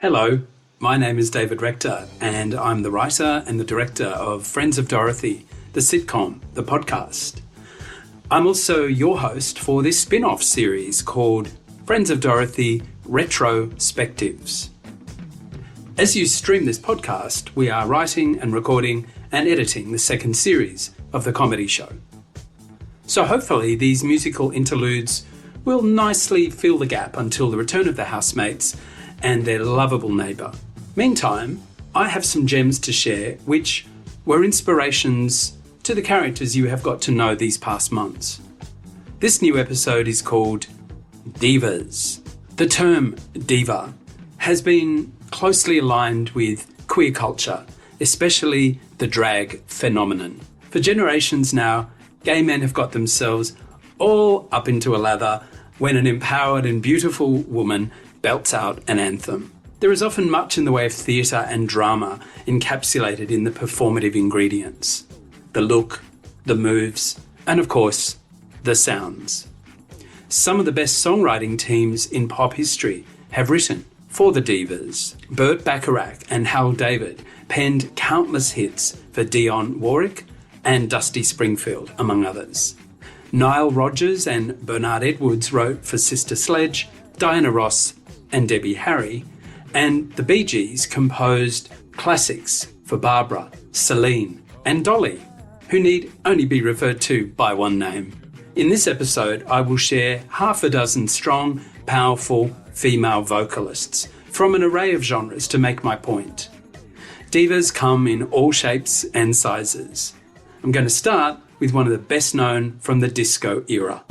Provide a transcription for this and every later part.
Hello, my name is David Rector, and I'm the writer and the director of Friends of Dorothy, the sitcom, the podcast. I'm also your host for this spin-off series called Friends of Dorothy RETRO-SPECTIVES. As you stream this podcast, we are writing and recording and editing the second series of the comedy show. So hopefully these musical interludes will nicely fill the gap until the return of the housemates and their lovable neighbour. Meantime, I have some gems to share which were inspirations to the characters you have got to know these past months. This new episode is called Divas. The term diva has been closely aligned with queer culture, especially the drag phenomenon. For generations now, gay men have got themselves all up into a lather when an empowered and beautiful woman belts out an anthem. There is often much in the way of theatre and drama encapsulated in the performative ingredients. The look, the moves, and of course, the sounds. Some of the best songwriting teams in pop history have written for the Divas. Burt Bacharach and Hal David penned countless hits for Dionne Warwick and Dusty Springfield, among others. Nile Rodgers and Bernard Edwards wrote for Sister Sledge, Diana Ross and Debbie Harry, and the Bee Gees composed classics for Barbara, Celine and Dolly, who need only be referred to by one name. In this episode, I will share half a dozen strong, powerful female vocalists from an array of genres to make my point. Divas come in all shapes and sizes. I'm going to start with one of the best known from the disco era.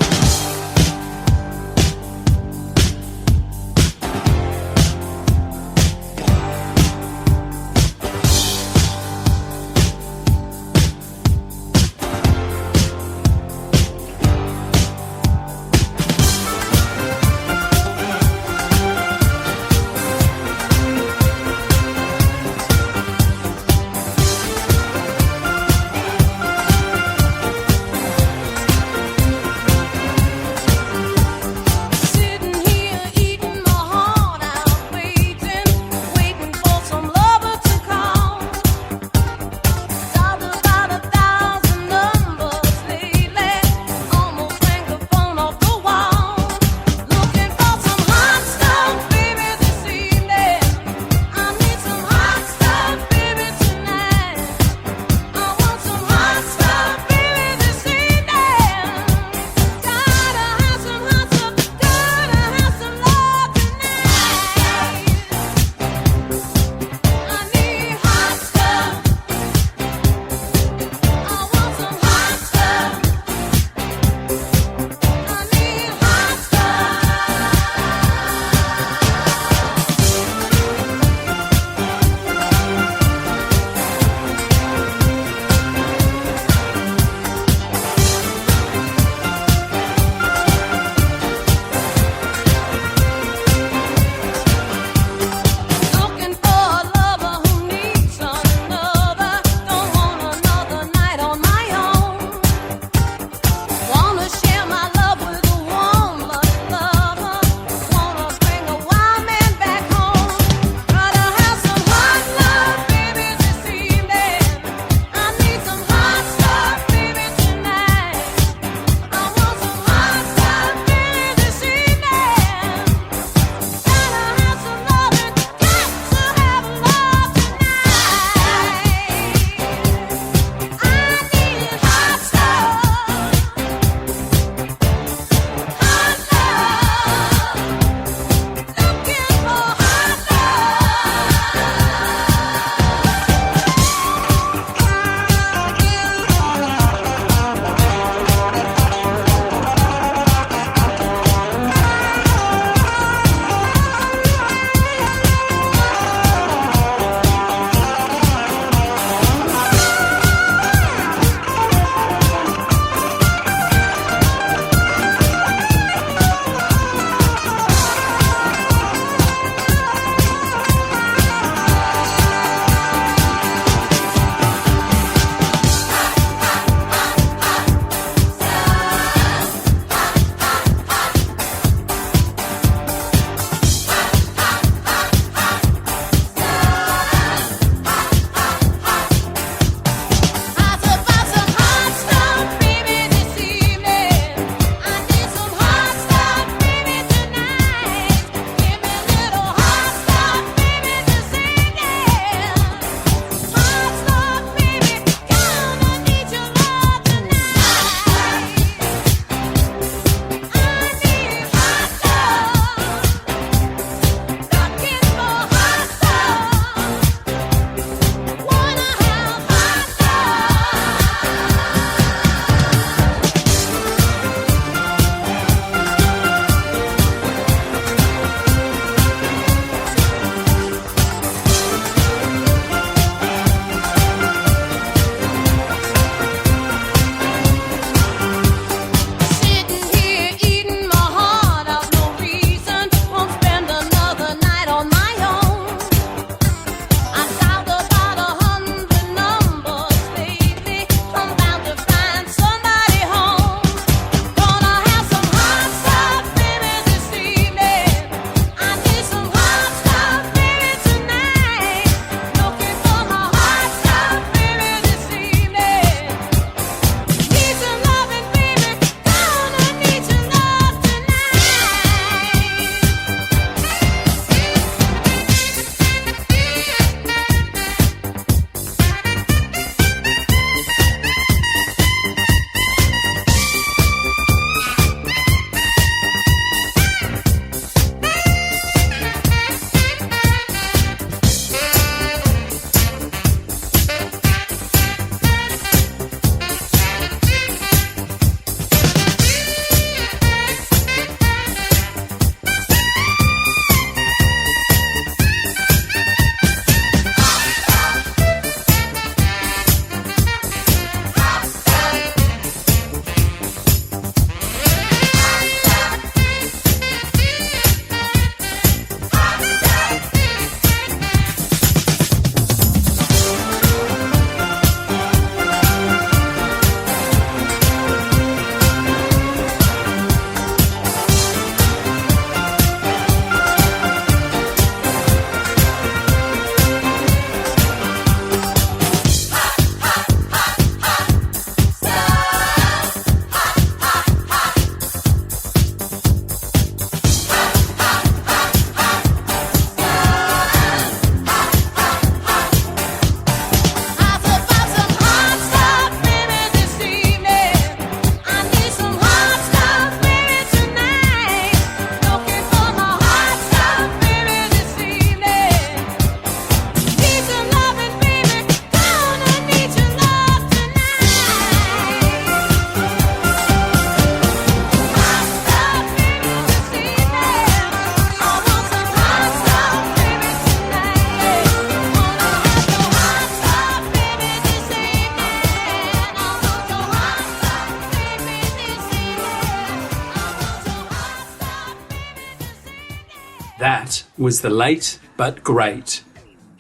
That was the late but great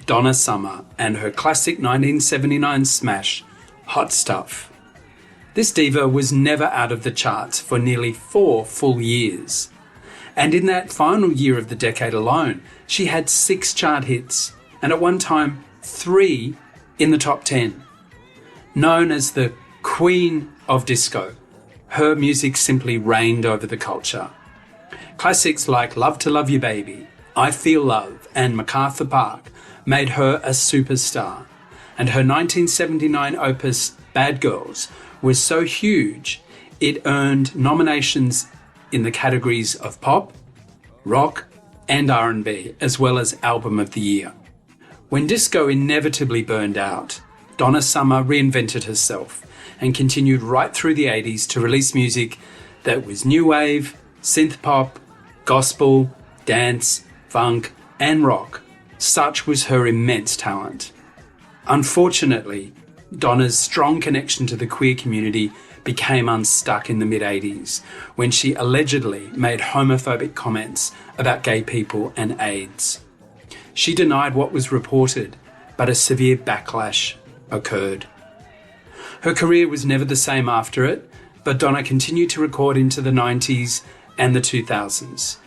Donna Summer and her classic 1979 smash, Hot Stuff. This diva was never out of the charts for nearly 4 full years. And in that final year of the decade alone, she had 6 chart hits, and at one time 3 in the top 10. Known as the Queen of Disco, her music simply reigned over the culture. Classics like Love to Love You Baby, I Feel Love and MacArthur Park made her a superstar, and her 1979 opus Bad Girls was so huge it earned nominations in the categories of pop, rock and R&B, as well as Album of the Year. When disco inevitably burned out, Donna Summer reinvented herself and continued right through the 80s to release music that was new wave, synth pop, gospel, dance, funk and rock. Such was her immense talent. Unfortunately, Donna's strong connection to the queer community became unstuck in the mid-80s when she allegedly made homophobic comments about gay people and AIDS. She denied what was reported, but a severe backlash occurred. Her career was never the same after it, but Donna continued to record into the 90s and the 2000s.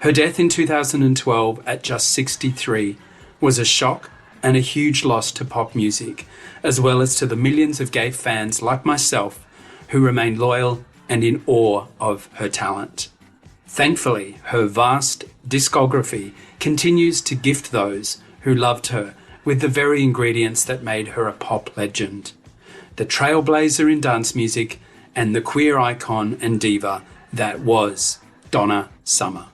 Her death in 2012 at just 63 was a shock and a huge loss to pop music, as well as to the millions of gay fans like myself who remain loyal and in awe of her talent. Thankfully, her vast discography continues to gift those who loved her with the very ingredients that made her a pop legend: the trailblazer in dance music and the queer icon and diva that was Donna Summer.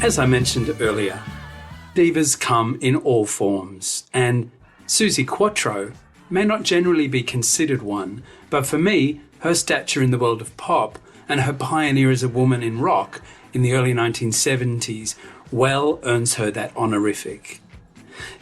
As I mentioned earlier, divas come in all forms, and Suzi Quatro may not generally be considered one, but for me, her stature in the world of pop and her pioneer as a woman in rock in the early 1970s well earns her that honorific.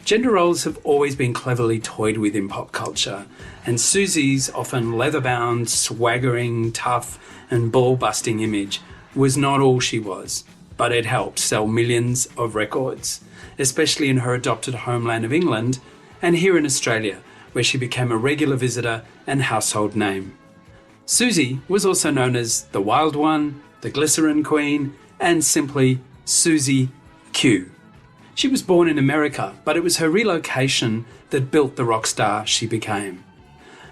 Gender roles have always been cleverly toyed with in pop culture, and Suzi's often leather-bound, swaggering, tough and ball-busting image was not all she was, but it helped sell millions of records, especially in her adopted homeland of England and here in Australia, where she became a regular visitor and household name. Suzi was also known as the Wild One, the Glycerin Queen, and simply Suzi Q. She was born in America, but it was her relocation that built the rock star she became.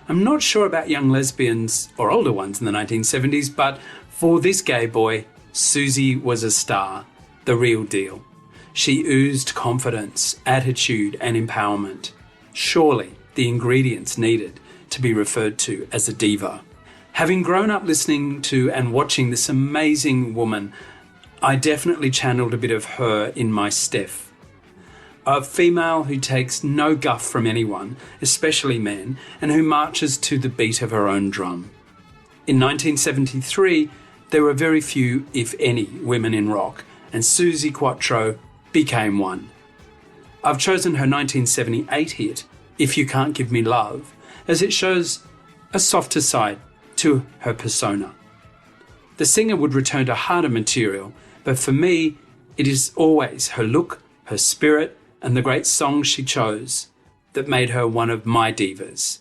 I'm not sure about young lesbians or older ones in the 1970s, but for this gay boy, Suzi was a star, the real deal. She oozed confidence, attitude, and empowerment. Surely the ingredients needed to be referred to as a diva. Having grown up listening to and watching this amazing woman, I definitely channeled a bit of her in my Steph. A female who takes no guff from anyone, especially men, and who marches to the beat of her own drum. In 1973, there were very few, if any, women in rock, and Suzi Quatro became one. I've chosen her 1978 hit, If You Can't Give Me Love, as it shows a softer side to her persona. The singer would return to harder material, but for me, it is always her look, her spirit, and the great songs she chose that made her one of my divas.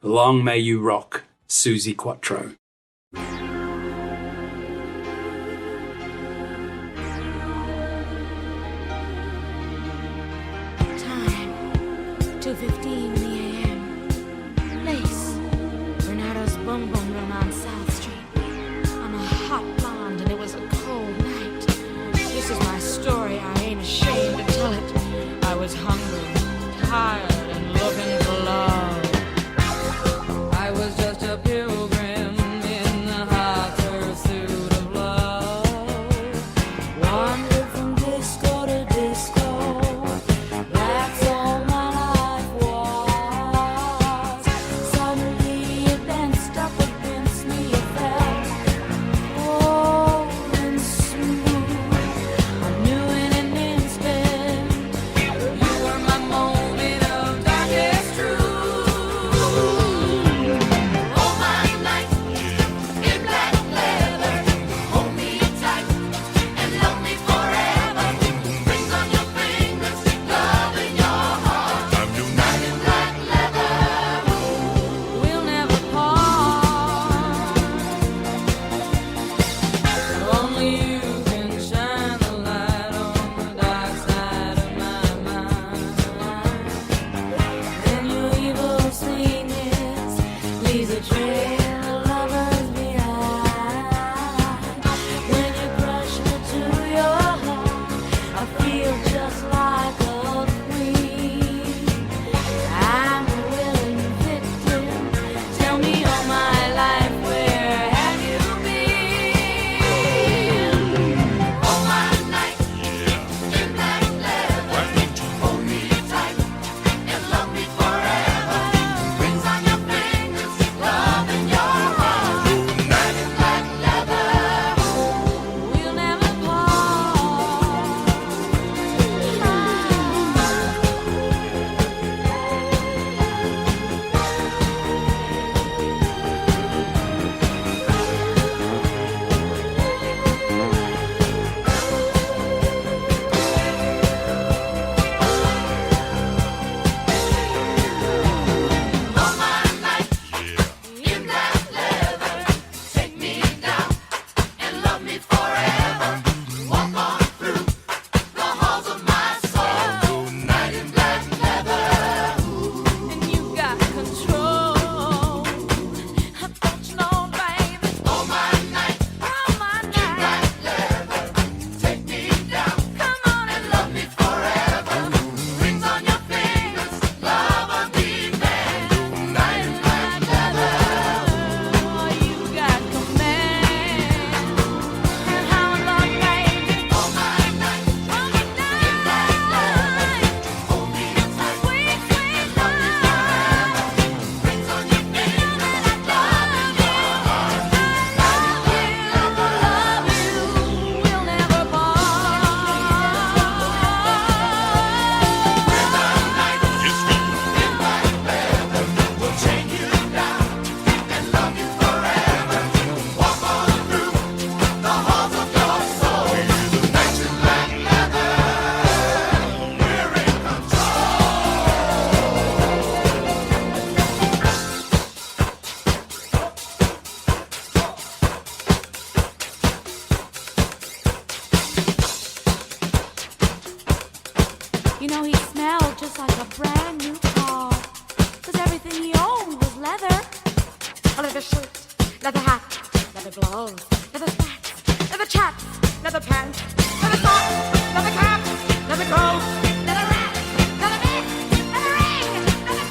Long may you rock, Suzi Quatro. Time, 2:15 in the a.m. Lace, Renato's Bum Bum Run on South Street. I'm a hot blonde and it was a cold night. This is my story, I ain't ashamed to tell it. I was hungry, tired, and looking for love. I was just a pilgrim know, he smelled just like a brand new car. 'Cause everything he owned was leather. A leather shirt, leather hat, leather gloves, leather spats, leather chaps, leather pants, leather socks, leather caps, leather coats, leather wraps, leather mitts, leather ring, leather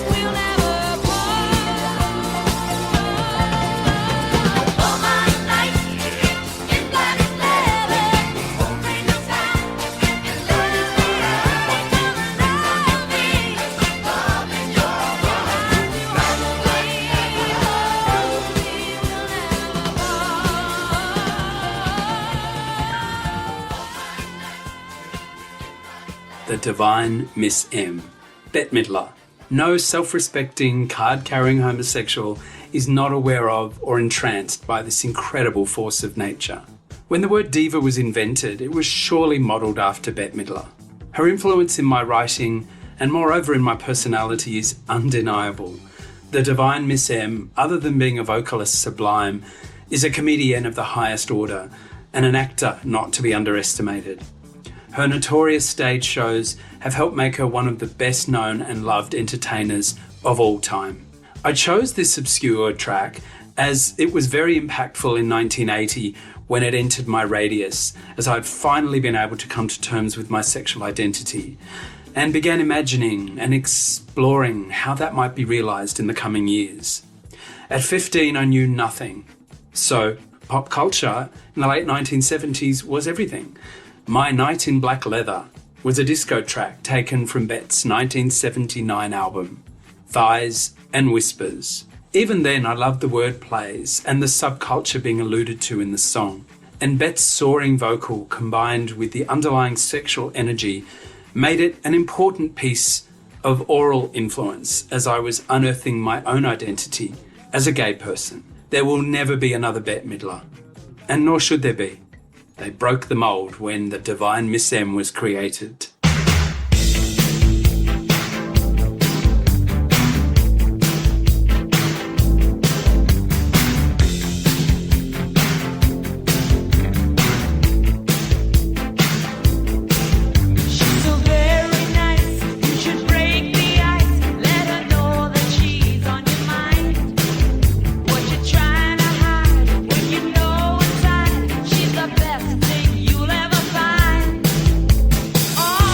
we'll never part. All my life in black leather, bring the sound and learn it forever. Love me, love me, your life. The divine Miss M. Bette Midler. No self-respecting, card-carrying homosexual is not aware of or entranced by this incredible force of nature. When the word diva was invented, it was surely modelled after Bette Midler. Her influence in my writing, and moreover in my personality, is undeniable. The divine Miss M, other than being a vocalist sublime, is a comedian of the highest order and an actor not to be underestimated. Her notorious stage shows have helped make her one of the best known and loved entertainers of all time. I chose this obscure track as it was very impactful in 1980 when it entered my radius, as I'd finally been able to come to terms with my sexual identity and began imagining and exploring how that might be realised in the coming years. At 15, I knew nothing. So, pop culture in the late 1970s was everything. My Night in Black Leather was a disco track taken from Bette's 1979 album, Thighs and Whispers. Even then, I loved the word plays and the subculture being alluded to in the song. And Bette's soaring vocal combined with the underlying sexual energy made it an important piece of oral influence as I was unearthing my own identity as a gay person. There will never be another Bette Midler, and nor should there be. They broke the mould when the divine Miss M was created. Best thing you'll ever find. Oh,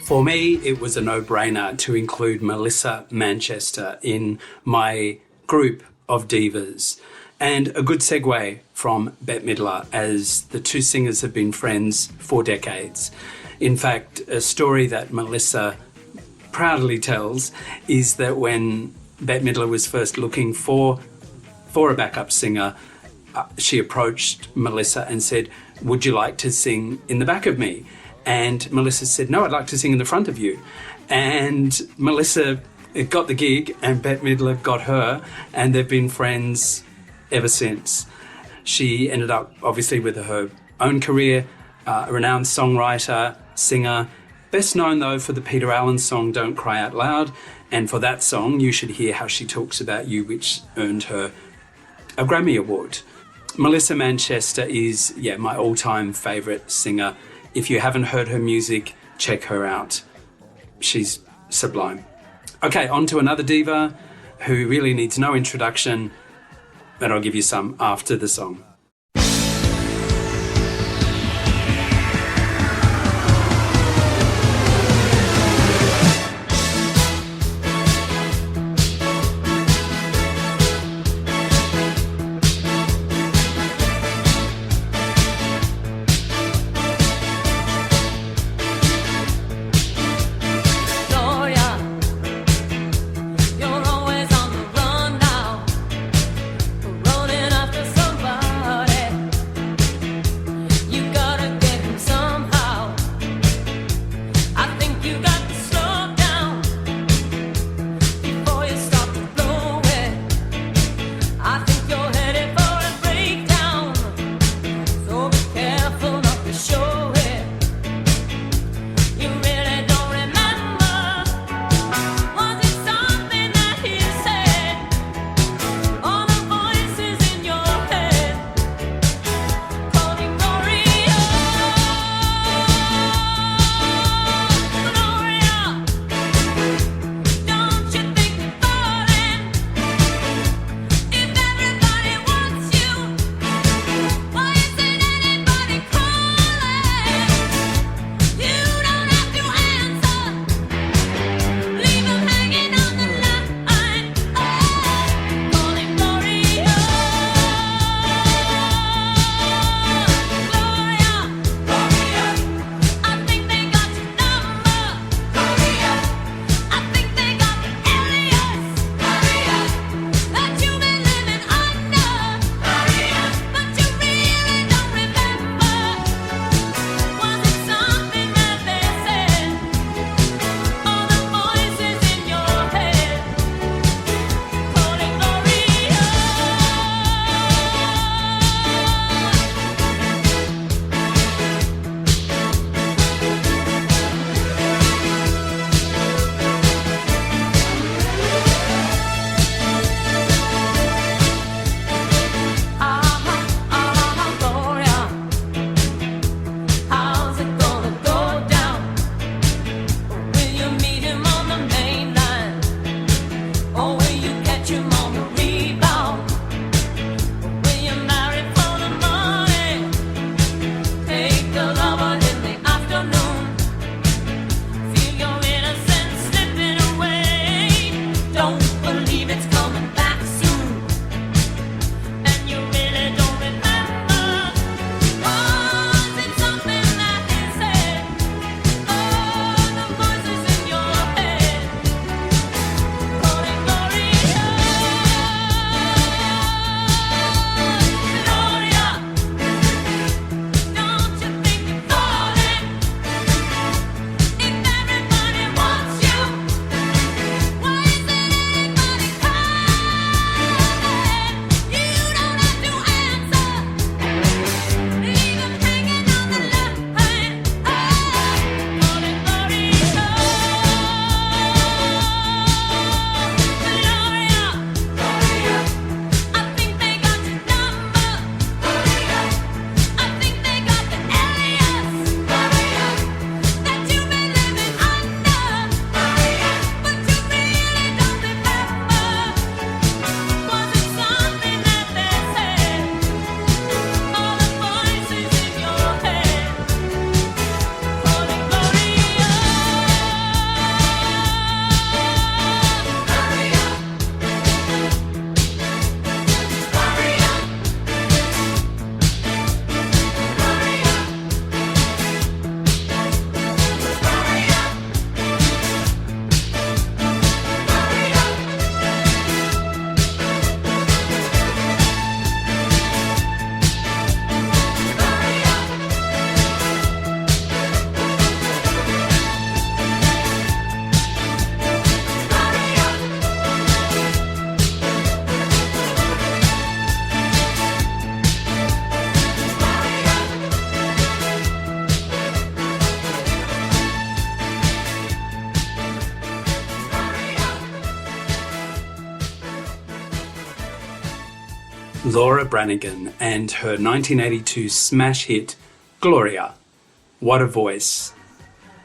For me, it was a no-brainer to include Melissa Manchester in my group of divas, and a good segue from Bette Midler, as the two singers have been friends for decades. In fact, a story that Melissa proudly tells is that when Bette Midler was first looking for a backup singer, she approached Melissa and said, "Would you like to sing in the back of me?" And Melissa said, "No, I'd like to sing in the front of you." And Melissa got the gig and Bette Midler got her, and they've been friends ever since. She ended up, obviously, with her own career, a renowned songwriter, singer, best known, though, for the Peter Allen song Don't Cry Out Loud. And for that song, You Should Hear How She Talks About You, which earned her a Grammy Award. Melissa Manchester is, my all-time favourite singer. If you haven't heard her music, check her out. She's sublime. Okay, on to another diva who really needs no introduction, but I'll give you some after the song. You're always on the run now, running after somebody. Laura Branigan and her 1982 smash hit, Gloria. What a voice.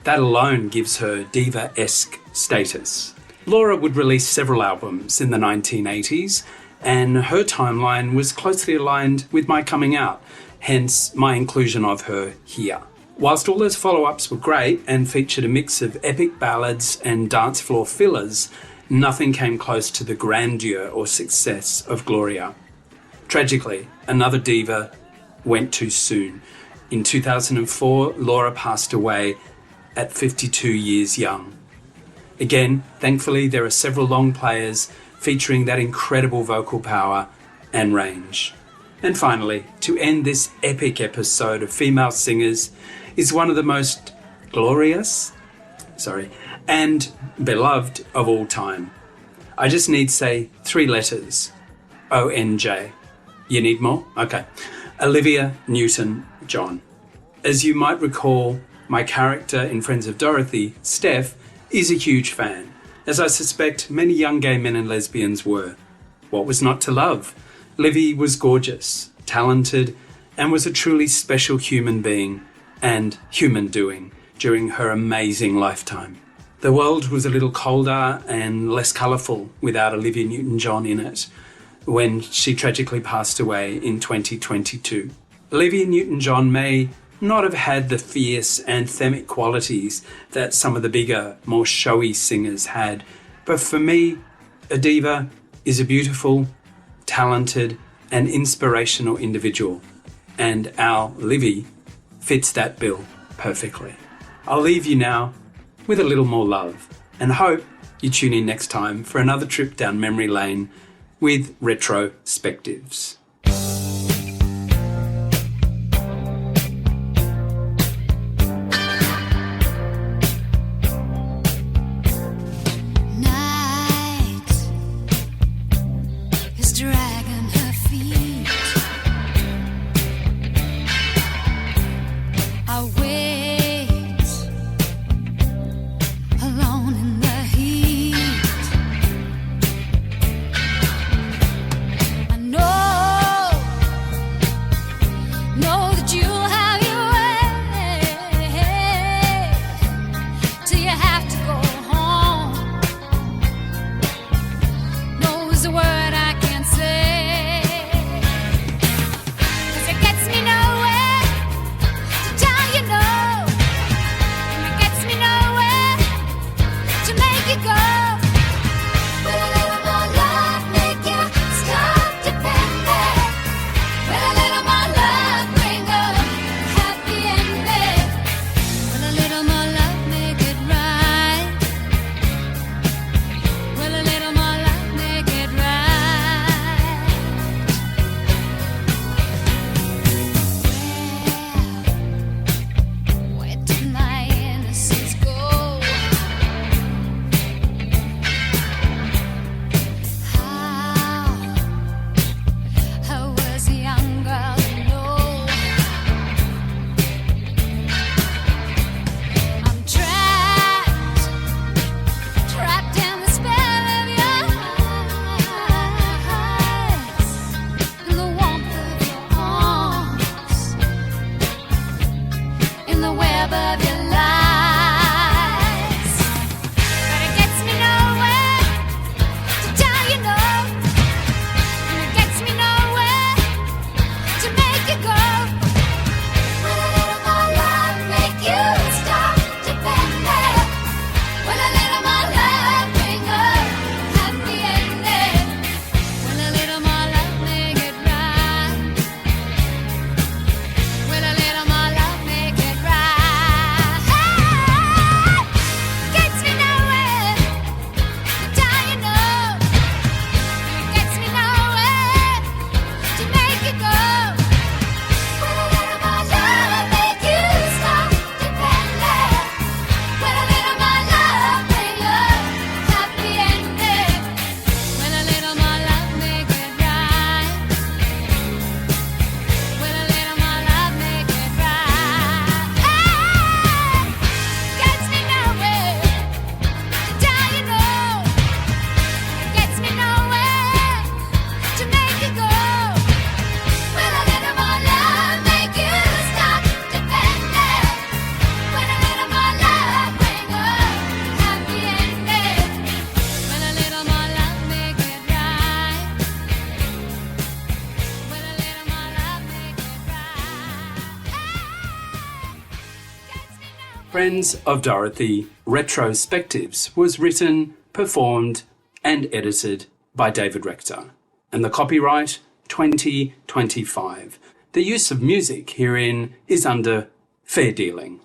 That alone gives her diva-esque status. Laura would release several albums in the 1980s, and her timeline was closely aligned with my coming out, hence my inclusion of her here. Whilst all those follow-ups were great and featured a mix of epic ballads and dance floor fillers, nothing came close to the grandeur or success of Gloria. Tragically, another diva went too soon. In 2004, Laura passed away at 52 years young. Again, thankfully, there are several long players featuring that incredible vocal power and range. And finally, to end this epic episode of female singers is one of the most glorious, and beloved of all time. I just need, say, 3 letters. ONJ. You need more? Okay. Olivia Newton-John. As you might recall, my character in Friends of Dorothy, Steph, is a huge fan, as I suspect many young gay men and lesbians were. What was not to love? Livy was gorgeous, talented, and was a truly special human being and human doing during her amazing lifetime. The world was a little colder and less colourful without Olivia Newton-John in it when she tragically passed away in 2022. Olivia Newton-John may not have had the fierce anthemic qualities that some of the bigger, more showy singers had, but for me, a diva is a beautiful, talented and inspirational individual, and our Livy fits that bill perfectly. I'll leave you now with a little more love and hope you tune in next time for another trip down memory lane with RETRO-SPECTIVES. Word I can say. Friends of Dorothy, RETRO-SPECTIVES was written, performed and edited by David Rector, and the copyright 2025. The use of music herein is under fair dealing.